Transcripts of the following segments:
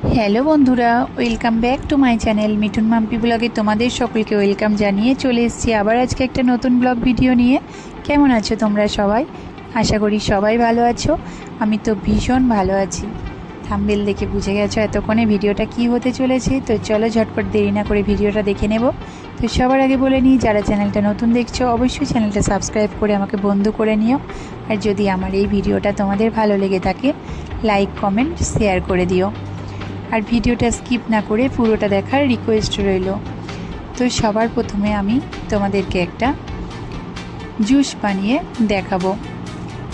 Hello বন্ধুরা, welcome back to my channel Mithun Mampi ব্লগে তোমাদের সকলকে ওয়েলকাম জানিয়ে চলে এসেছি আবার আজকে একটা নতুন ব্লগ ভিডিও নিয়ে। কেমন আছো তোমরা সবাই? আশা করি সবাই ভালো আছো। আমি তো ভীষণ ভালো আছি। থাম্বনেল দেখে বুঝে গেছো এতক্ষণে ভিডিওটা কি হতে চলেছে। তো চলো ঝটপট দেরি না করে ভিডিওটা দেখে নেব। তো সবার আগে বলে নিই, যারা চ্যানেলটা নতুন দেখছো অবশ্যই চ্যানেলটা সাবস্ক্রাইব করে আমাকে বন্ধু করে নিও। আর যদি আমার এই ভিডিওটা তোমাদের ভালো লেগে থাকে লাইক কমেন্ট শেয়ার করে দিও। আর ভিডিওটা স্কিপ না করে পুরোটা দেখার রিকোয়েস্ট রইল। তো সবার প্রথমে আমি তোমাদেরকে একটা জুস বানিয়ে দেখাবো।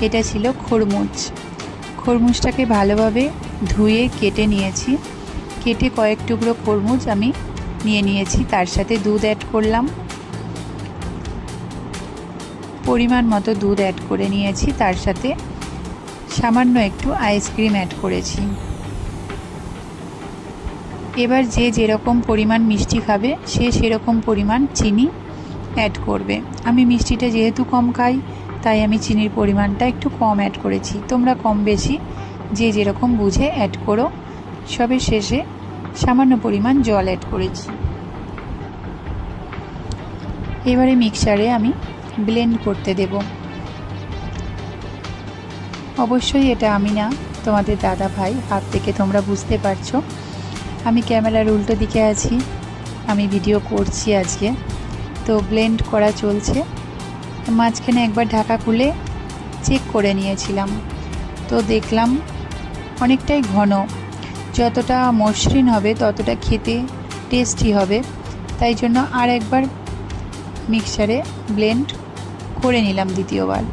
এটা ছিল খরমুজ। খরমুজটাকে ভালোভাবে ধুয়ে কেটে নিয়েছি। কেটে কয়েক টুকরো খরমুজ আমি নিয়ে নিয়েছি, তার সাথে দুধ অ্যাড করলাম। পরিমাণ মতো দুধ অ্যাড করে নিয়েছি, তার সাথে সামান্য একটু আইসক্রিম অ্যাড করেছি। এবার যে যেরকম পরিমাণ মিষ্টি খাবে সে সেরকম পরিমাণ চিনি অ্যাড করবে। আমি মিষ্টিটা যেহেতু কম খাই তাই আমি চিনির পরিমাণটা একটু কম অ্যাড করেছি। তোমরা কম বেশি যে যেরকম বুঝে অ্যাড করো। সবের শেষে সামান্য পরিমাণ জল অ্যাড করেছি। এবারে মিক্সারে আমি ব্লেন্ড করতে দেব। অবশ্যই এটা আমি না, তোমাদের দাদা ভাই। হাত থেকে তোমরা বুঝতে পারছো আমি ক্যামেরার উল্টো দিকে আছি, আমি ভিডিও করছি আজকে। তো ব্লেন্ড করা চলছে। মাঝখানে একবার ঢাকা খুলে চেক করে নিয়েছিলাম, তো দেখলাম অনেকটাই ঘন। যতটা মসৃণ হবে ততটা খেতে টেস্টি হবে, তাই জন্য আর একবার মিক্সারে ব্লেন্ড করে নিলাম দ্বিতীয়বার।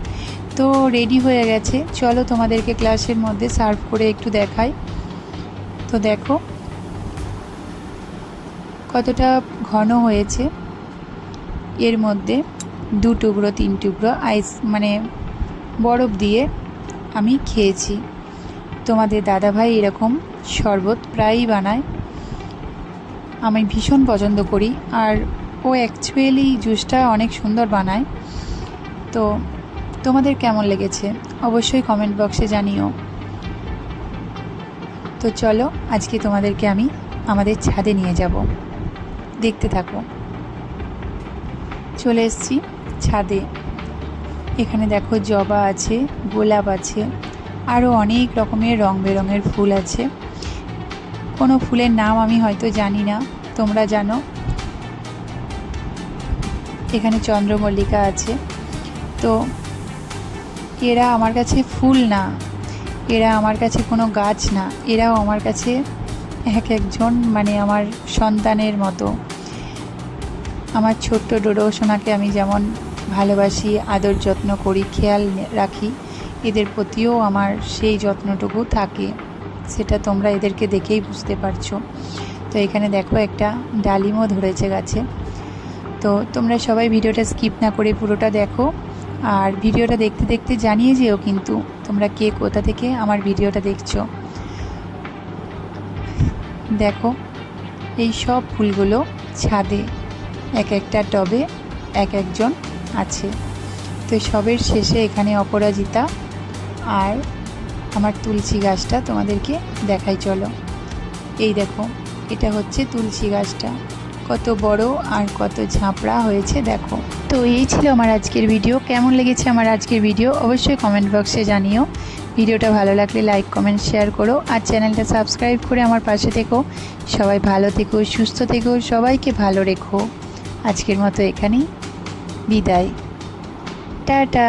তো রেডি হয়ে গেছে। চলো তোমাদেরকে গ্লাসের মধ্যে সার্ভ করে একটু দেখাই। তো দেখো কতটা ঘন হয়েছে। এর মধ্যে 2 টুকরো 3 টুকরো আইস বরফ দিয়ে আমি খেয়েছি। তোমাদের দাদাভাই এরকম শরবত প্রায়ই বানায়, আমি ভীষণ পছন্দ করি। আর ও অ্যাকচুয়ালি জুসটা অনেক সুন্দর বানায়। তো তোমাদের কেমন লেগেছে অবশ্যই কমেন্ট বক্সে জানিও। তো চলো আজকে তোমাদেরকে আমি আমাদের ছাদে নিয়ে যাব, দেখতে থাকো। চলে এসেছি ছাদে। এখানে দেখো জবা আছে, গোলাপ আছে, আরও অনেক রকমের রং বেরঙের ফুল আছে। কোনো ফুলের নাম আমি হয়তো জানি না, তোমরা জানো। এখানে চন্দ্রমল্লিকা আছে। তো এরা আমার কাছে ফুল না, এরা আমার কাছে কোনো গাছ না, এরাও আমার কাছে এক একজন আমার সন্তানের মতো। আমার ছোট্ট ডোডো সোনাকে আমি যেমন ভালোবাসি, আদর যত্ন করি, খেয়াল রাখি, এদের প্রতিও আমার সেই যত্নটুকু থাকে। সেটা তোমরা এদেরকে দেখেই বুঝতে পারছো। তো এখানে দেখো একটা ডালিমও ধরেছে গাছে। তো তোমরা সবাই ভিডিওটা স্কিপ না করে পুরোটা দেখো। আর ভিডিওটা দেখতে দেখতে জানিয়ে যেও কিন্তু তোমরা কে কোথা থেকে আমার ভিডিওটা দেখছো। দেখো এই সব ফুলগুলো ছাদে এক একটা টবে এক একজন আছে। তো সবের শেষে এখানে অপরাজিতা আর আমার তুলসী গাছটা তোমাদেরকে দেখাই চলো। এই দেখো এটা হচ্ছে তুলসী গাছটা, কত বড় আর কত ঝাঁপড়া হয়েছে দেখো। তো এই ছিল আমার আজকের ভিডিও। কেমন লেগেছে আমার আজকের ভিডিও অবশ্যই কমেন্ট বক্সে জানিও। ভিডিওটা ভালো লাগলে লাইক কমেন্ট শেয়ার করো, আর চ্যানেলটা সাবস্ক্রাইব করে আমার পাশে থেকো। সবাই ভালো থেকো, সুস্থ থেকো, সবাইকে ভালো রেখো। আজকের মতো এখানেই বিদায়, টাটা।